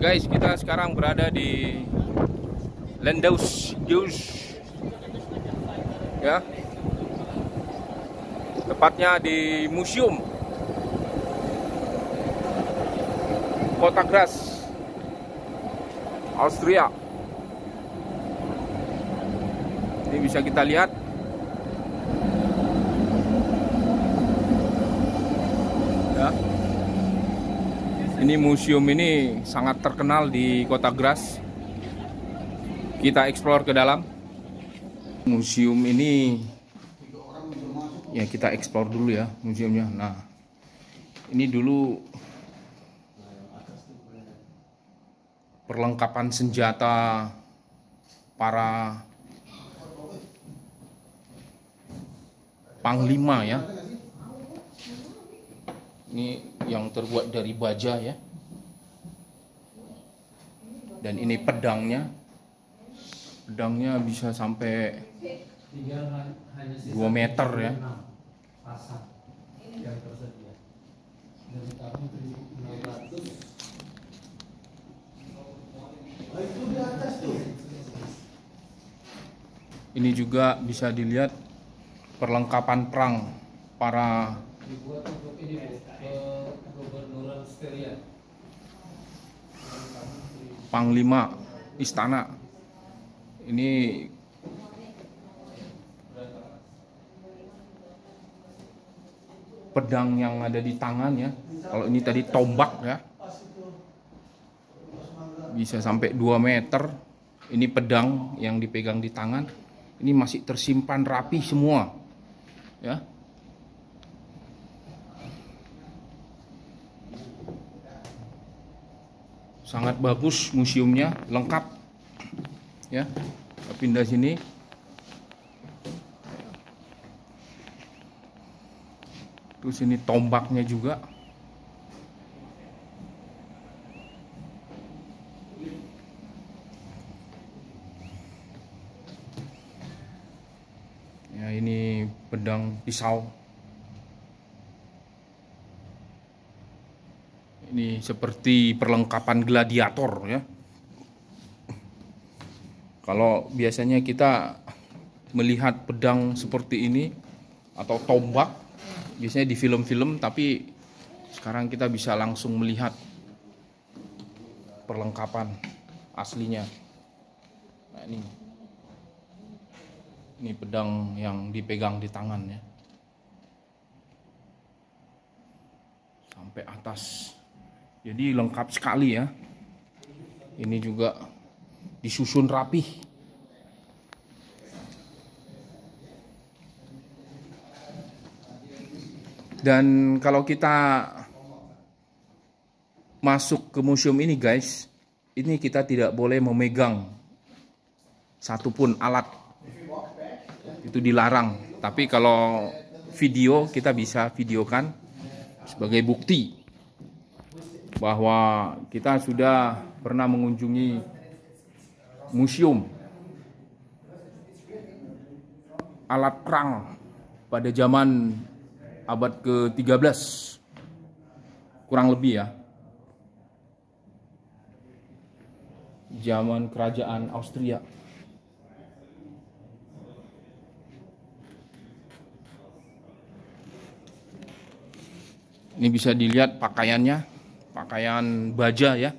Guys, kita sekarang berada di Landhaus, ya, tepatnya di museum Kota Graz, Austria. Ini bisa kita lihat. Ya. Ini museum ini sangat terkenal di Kota Graz. Kita explore ke dalam. Museum ini, ya kita explore dulu ya museumnya. Nah, ini dulu perlengkapan senjata para panglima ya. Ini yang terbuat dari baja ya. Dan ini pedangnya. Pedangnya bisa sampai 2 meter ya. Ini juga bisa dilihat perlengkapan perang para panglima istana. Ini pedang yang ada di tangan ya. Kalau ini tadi tombak ya, bisa sampai 2 meter. Ini pedang yang dipegang di tangan. Ini masih tersimpan rapi semua ya. Sangat bagus museumnya, lengkap ya. Kita pindah sini. Terus ini tombaknya juga. Ya, ini pedang pisau. Ini seperti perlengkapan gladiator ya. Kalau biasanya kita melihat pedang seperti ini atau tombak biasanya di film-film, tapi sekarang kita bisa langsung melihat perlengkapan aslinya. Nah, ini pedang yang dipegang di tangan ya. Sampai atas. Jadi lengkap sekali ya. Ini juga disusun rapih. Dan kalau kita masuk ke museum ini guys, ini kita tidak boleh memegang satupun alat. Itu dilarang. Tapi kalau video, kita bisa videokan sebagai bukti bahwa kita sudah pernah mengunjungi museum alat perang pada zaman abad ke-13 kurang lebih ya, zaman kerajaan Austria. Ini bisa dilihat pakaiannya, pakaian baja ya.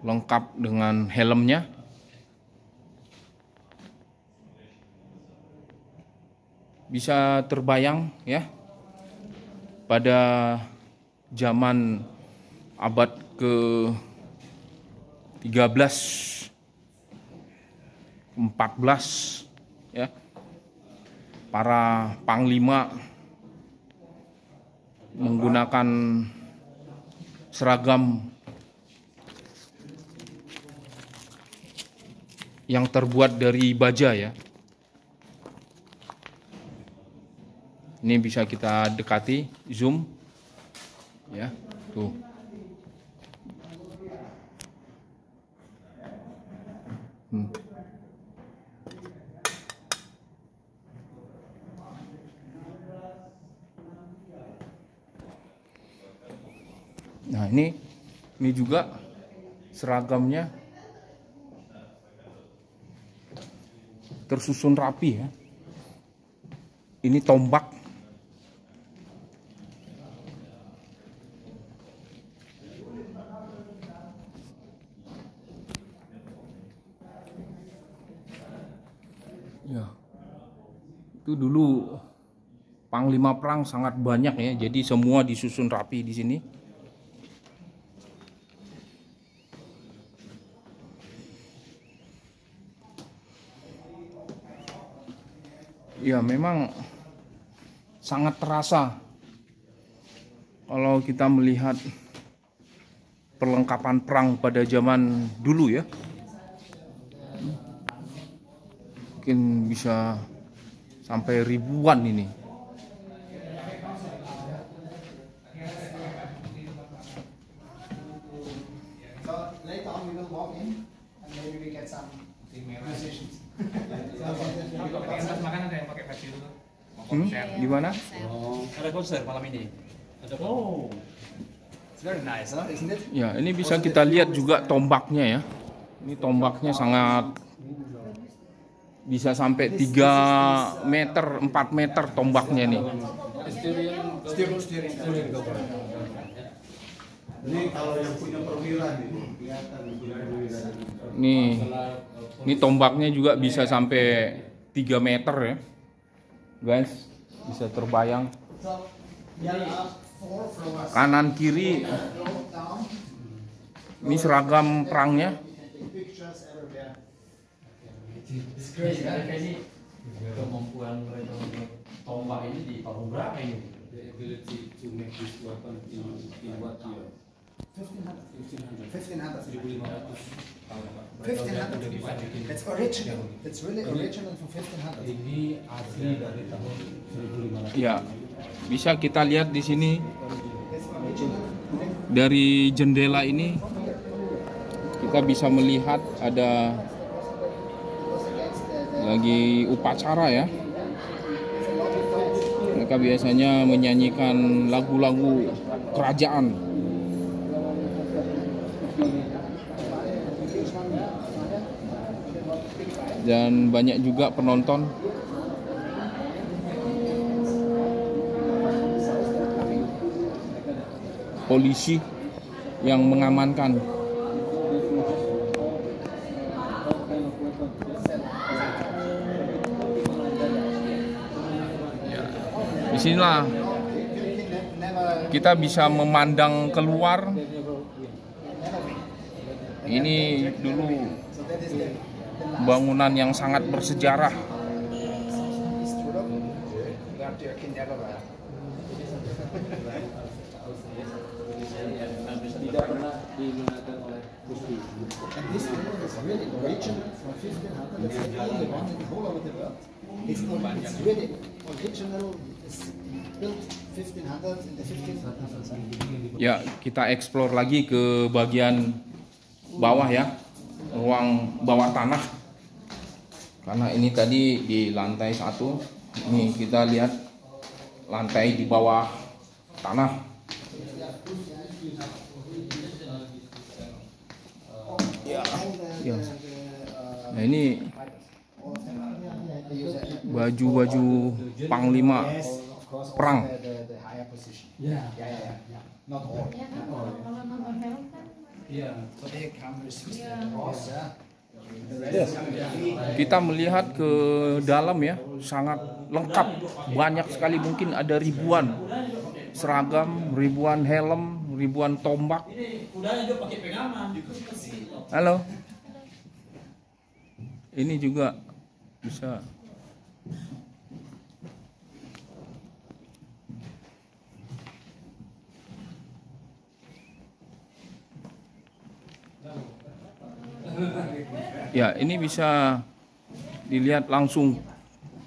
Lengkap dengan helmnya. Bisa terbayang ya, pada zaman abad ke-13, 14 ya. Para panglima menggunakan seragam yang terbuat dari baja ya. Ini bisa kita dekati, zoom ya, tuh. Nah, ini juga seragamnya tersusun rapi ya. Ini tombak. Ya. Itu dulu panglima perang sangat banyak ya. Jadi semua disusun rapi di sini. Ya, memang sangat terasa kalau kita melihat perlengkapan perang pada zaman dulu ya. Mungkin bisa sampai ribuan ini. So later on we will walk in and maybe we get some musicians. Makan ada yang pakai baju Di mana? ada konser malam ini. Oh, It's very nice, huh? Isn't it? Ya, ini bisa kita lihat juga tombaknya ya. Ini tombaknya sangat bisa sampai 3 meter, 4 meter tombaknya nih. Steering. Ini kalau yang punya perwira nih, kelihatan punya perwira. Ini tombaknya juga bisa sampai 3 meter ya. Guys, bisa terbayang. So there are 4 floors. Kanan kiri Down. ini seragam perangnya. Pictures everywhere. It's crazy. Ini kemampuan mereka untuk tombak ini di tahun berapa ini? The ability to make this weapon in what year? 1500. 1500 tahun. 1500. That's original. That's really original from 1500. Ini asli dari tahun 1500. Ya, bisa kita lihat di sini That's original. dari jendela ini kita bisa melihat ada lagi upacara ya. Mereka biasanya menyanyikan lagu-lagu kerajaan. Dan banyak juga penonton. Polisi yang mengamankan. Disinilah kita bisa memandang keluar. Ini dulu bangunan yang sangat bersejarah. Tidak pernah digunakan oleh Gusti. And this one is really original from 1500. It's the only one in the whole of the world. It's really original. It's built 1500 in the 1500s. Ya, kita explore lagi ke bagian bawah ya, ruang bawah tanah. Karena ini tadi di lantai 1, ini kita lihat lantai di bawah tanah. Ya. Nah, ini baju-baju panglima perang. The higher position. Yeah. Not all. Kalau nonton film kan So they come with the cross. Kita melihat ke dalam ya, sangat lengkap, banyak sekali, mungkin ada ribuan seragam, ribuan helm, ribuan tombak. Halo. Ini juga bisa. Ya, ini bisa dilihat langsung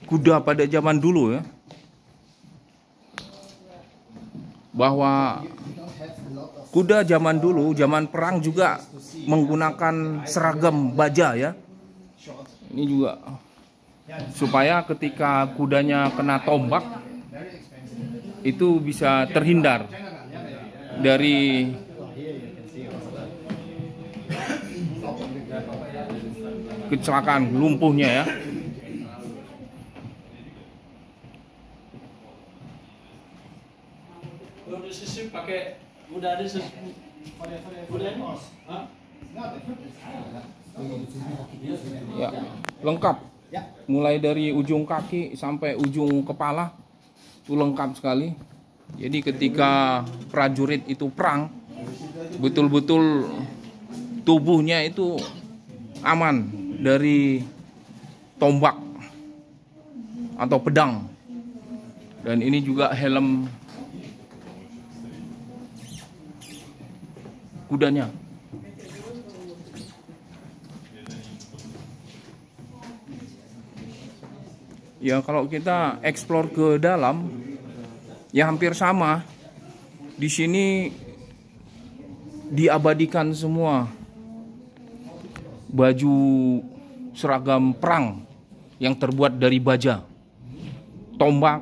kuda pada zaman dulu ya. Bahwa kuda zaman dulu, zaman perang juga menggunakan seragam baja ya. Ini juga supaya ketika kudanya kena tombak itu bisa terhindar dari kecelakaan, lumpuhnya ya. Kalau di sisi pakai udah ada Ya, lengkap. Mulai dari ujung kaki sampai ujung kepala itu lengkap sekali. Jadi ketika prajurit itu perang, betul-betul tubuhnya itu aman dari tombak atau pedang. Dan ini juga helm kudanya. Ya kalau kita explore ke dalam, ya hampir sama. Di sini diabadikan semua baju seragam perang yang terbuat dari baja, tombak,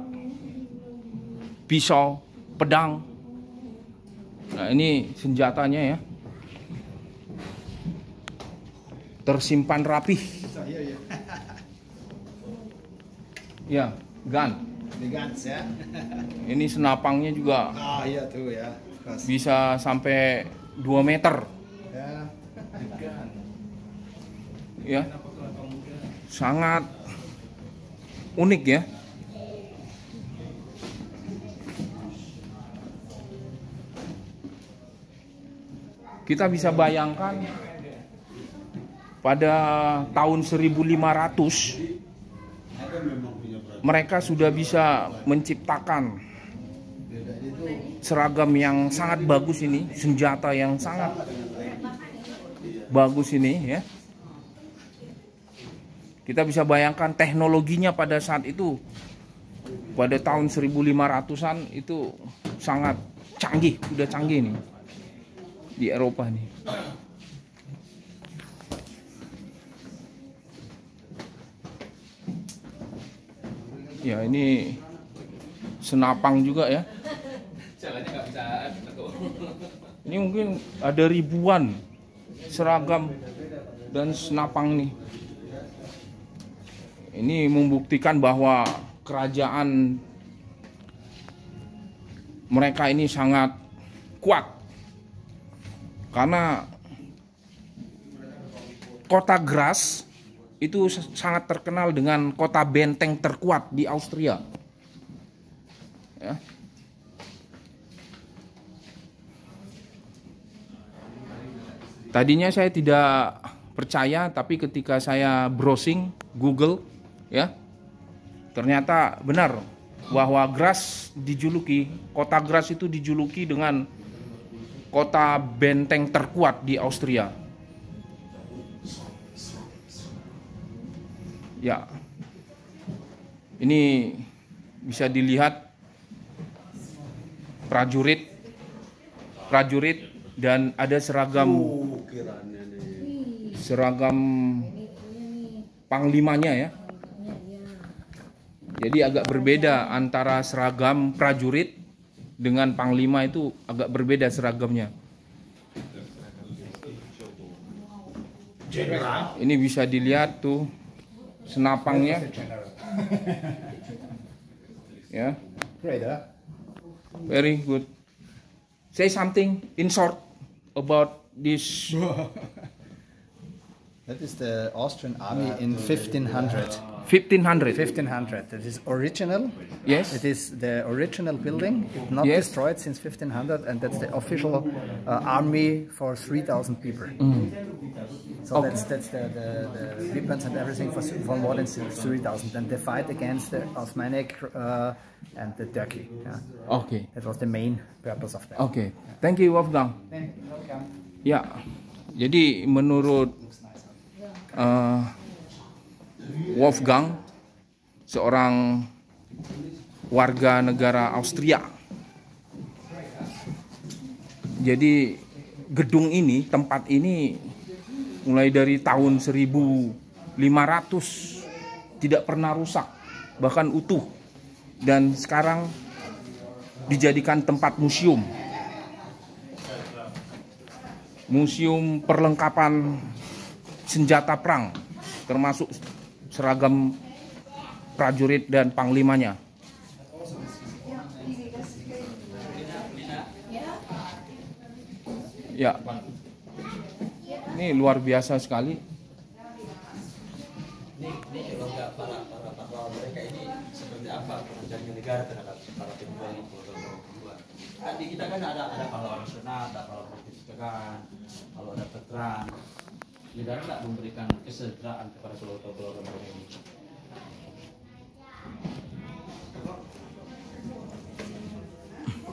pisau, pedang. Nah ini senjatanya ya, tersimpan rapih. Ya, gun. The guns, ya. Ini senapangnya juga Ah, iya tuh ya. Pas. bisa sampai 2 meter. Ya. Ya, sangat unik ya. Kita bisa bayangkan pada tahun 1500 mereka sudah bisa menciptakan seragam yang sangat bagus ini, senjata yang sangat bagus ini ya. Kita bisa bayangkan teknologinya pada saat itu, pada tahun 1500-an itu sangat canggih, udah canggih nih di Eropa nih. Ya ini senapang juga ya. Ini mungkin ada ribuan seragam dan senapang nih. Ini membuktikan bahwa kerajaan mereka ini sangat kuat. Karena kota Graz itu sangat terkenal dengan kota benteng terkuat di Austria. Ya. Tadinya saya tidak percaya, tapi ketika saya browsing Google, ya, ternyata benar bahwa Graz dijuluki, kota Graz itu dijuluki dengan kota benteng terkuat di Austria. Ya, ini bisa dilihat prajurit dan ada seragam panglimanya ya. Jadi agak berbeda antara seragam prajurit dengan panglima, itu agak berbeda seragamnya. Ini bisa dilihat tuh senapangnya. Ya. Great, huh? Very good. Say something in short about this. That is the Austrian army in 1500. 1500. 1500. That is original. Yes. It is the original building, not Yes. destroyed since 1500, and that's the official army for 3,000 people. So Okay. that's the weapons and everything for more than 3,000. And the fight against the Osmanic and the Turkey. Yeah. Okay. That was the main purpose of that. Okay. Thank you, Wolfgang. Ya. Jadi menurut Wolfgang, seorang warga negara Austria. Jadi gedung ini, tempat ini mulai dari tahun 1500 tidak pernah rusak, bahkan utuh, dan sekarang dijadikan tempat museum. Museum perlengkapan senjata perang termasuk seragam prajurit dan panglimanya. Ya, ini luar biasa sekali. Ini kalau nggak para pahlawan mereka ini seperti apa pekerjaannya negara terhadap para pejuang perempuan. Kan di kita kan ada pahlawan nasional, ada pahlawan pencegahan, kalau ada veteran, negara nggak memberikan kesejahteraan kepada keluarga mereka ini.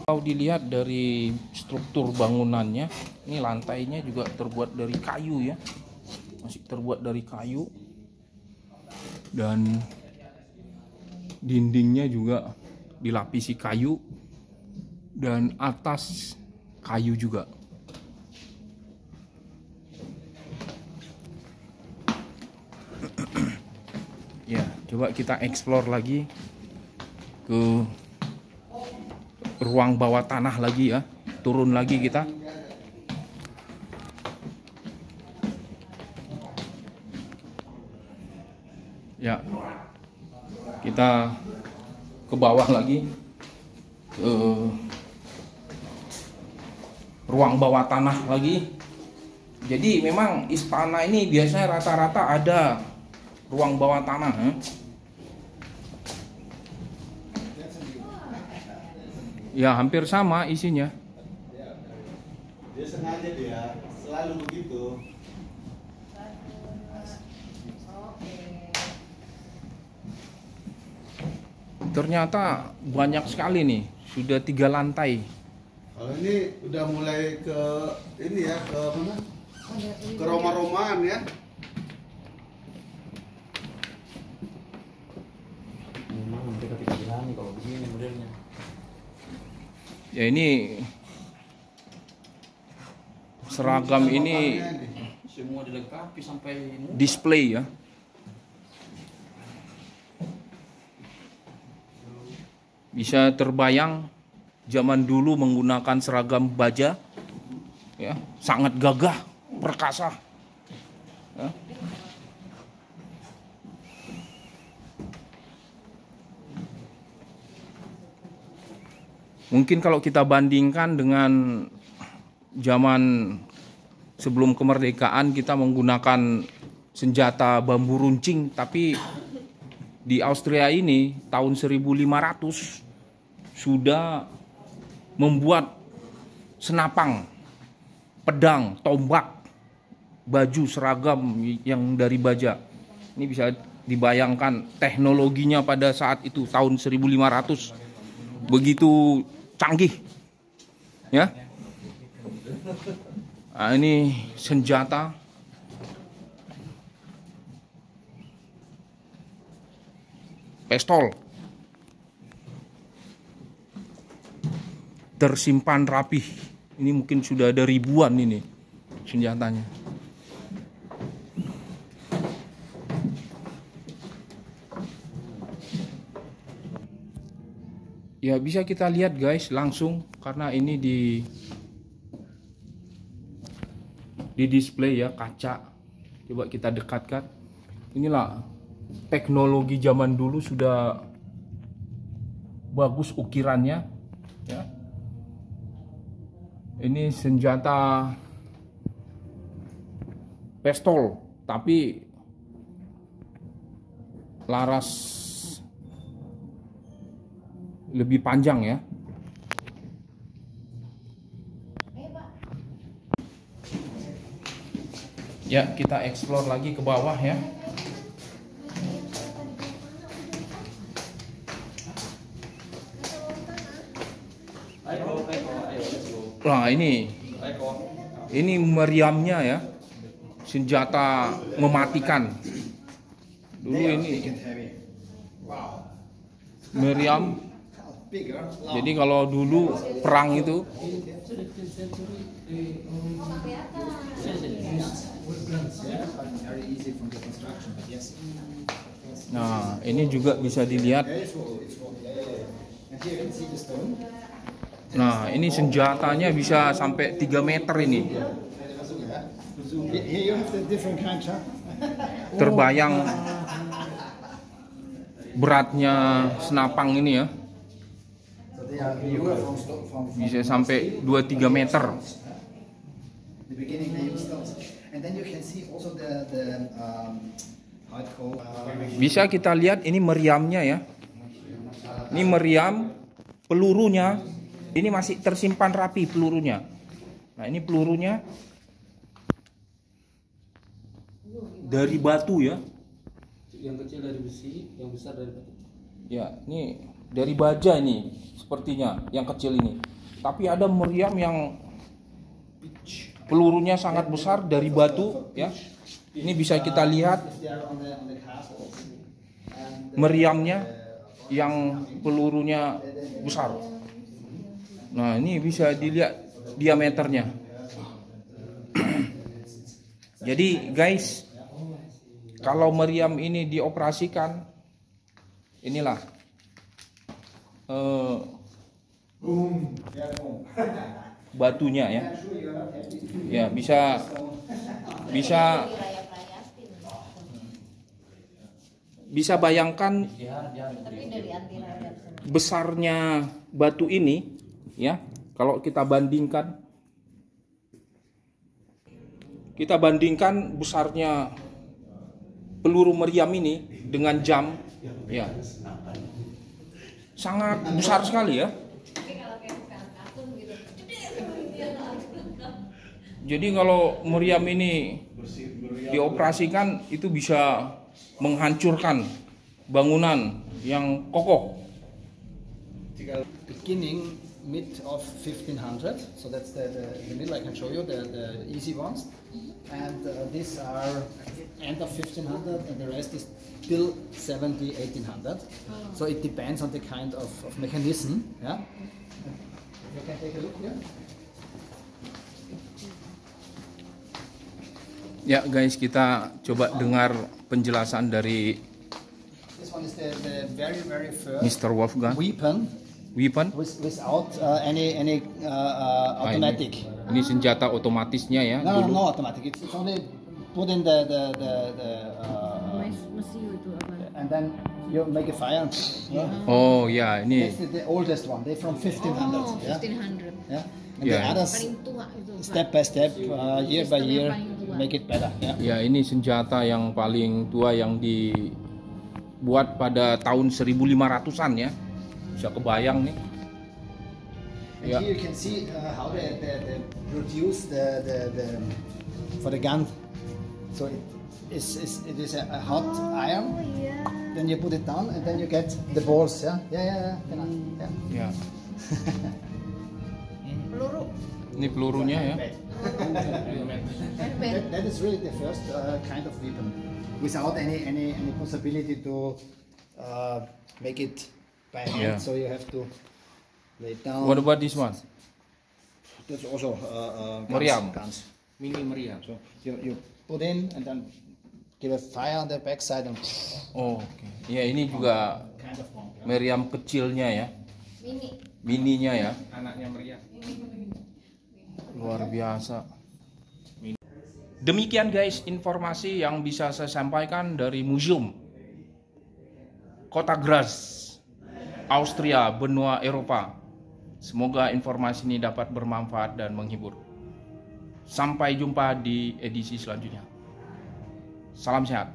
Kalau dilihat dari struktur bangunannya, ini lantainya juga terbuat dari kayu ya, masih terbuat dari kayu, dan dindingnya juga dilapisi kayu dan atas kayu juga. Ya, coba kita explore lagi ke ruang bawah tanah lagi ya, turun lagi kita. Ya, kita ke bawah lagi, ke ruang bawah tanah lagi. Jadi memang istana ini biasanya rata-rata ada ruang bawah tanah. Ya, hampir sama isinya. Dia sengaja dia selalu begitu. Ternyata banyak sekali nih, sudah 3 lantai. Kalau ini udah mulai ke ini ya, ke mana? Ke Roma-Romaan ya. Memang mereka tidak berani kalau begini modelnya. Ya, ini seragam ini Semua dilengkapi sampai display ya. Bisa terbayang zaman dulu menggunakan seragam baja ya, sangat gagah, perkasa ya. Mungkin kalau kita bandingkan dengan zaman sebelum kemerdekaan, kita menggunakan senjata bambu runcing, tapi di Austria ini tahun 1500 sudah membuat senapang, pedang, tombak, baju seragam yang dari baja. Ini bisa dibayangkan teknologinya pada saat itu tahun 1500 begitu canggih ya. Nah, ini senjata pistol tersimpan rapih. Ini mungkin sudah ada ribuan ini senjatanya. Ya, bisa kita lihat guys langsung, karena ini di display ya, kaca. Coba kita dekatkan. Inilah teknologi zaman dulu, sudah bagus ukirannya ya. Ini senjata pistol tapi laras lebih panjang ya. Ya, kita explore lagi ke bawah ya. Nah, ini meriamnya ya, senjata mematikan. Dulu ini meriam. Jadi kalau dulu perang itu nah, ini juga bisa dilihat. Nah, ini senjatanya bisa sampai 3 meter ini. Here you have the different kinds, huh? terbayang beratnya senapang ini ya. So they are newer from Bisa sampai 2-3 meter. the beginning they use those. And then you can see also the how it called Bisa kita lihat ini meriamnya ya. Ini meriam, pelurunya. Ini masih tersimpan rapi pelurunya. Nah ini pelurunya dari batu ya. Yang kecil dari besi, yang besar dari batu. Ya, ini dari baja ini sepertinya yang kecil ini. Tapi ada meriam yang pelurunya sangat besar dari batu ya. Ini bisa kita lihat they are on the castles. And meriamnya yang pelurunya besar. Nah, ini bisa dilihat diameternya. Jadi, guys, kalau meriam ini dioperasikan, inilah batunya ya. Ya, bisa bayangkan besarnya batu ini ya. Kalau kita bandingkan besarnya peluru meriam ini dengan jam ya. Sangat besar sekali ya. Jadi kalau meriam ini dioperasikan itu bisa menghancurkan bangunan yang kokoh. beginning mid of 1500, so that's the middle. I can show you the easy ones, and these are end of 1500, and the rest is still 17, 1800. So it depends on the kind of mechanism. Yeah, you can take a look here. Ya guys, kita coba dengar penjelasan dari This one is the very first Mr. Wolfgang. weapon Weapon. without any automatic. Ini senjata otomatisnya ya No, dulu. no automatic. It's only put in the Mesiu itu apa? and then you make a fire. Yeah. Oh ya, ini That's the oldest one. They're from 1500. Oh, Yeah. 1500. Yeah. And Yeah. the others, Paling tua itu. Pak. step by step, year by Sistem year, yang paling tua. make it better. Yeah. ya ini senjata yang paling tua yang dibuat pada tahun 1500-an ya. Bisa kebayang nih. And Yeah. here you can see how they produce the for the gun. So it is a hot iron. Oh iya. Then you put it down, and then you get the balls. Yeah. Yeah. Ya, Peluru. ini pelurunya ya. That is really the first kind of weapon, without any possibility to make it by hand. Yeah. So you have to lay it down. What about this one? That's also Meriam. guns. Mini meriam. So you put in and then give a fire on the backside and Oh, oke. Ya ini juga kind of bomb. meriam kecilnya ya. Mini. Mininya ya. Anaknya meriam. Luar biasa. Demikian guys informasi yang bisa saya sampaikan dari museum Kota Graz, Austria, benua Eropa. Semoga informasi ini dapat bermanfaat dan menghibur. Sampai jumpa di edisi selanjutnya. Salam sehat.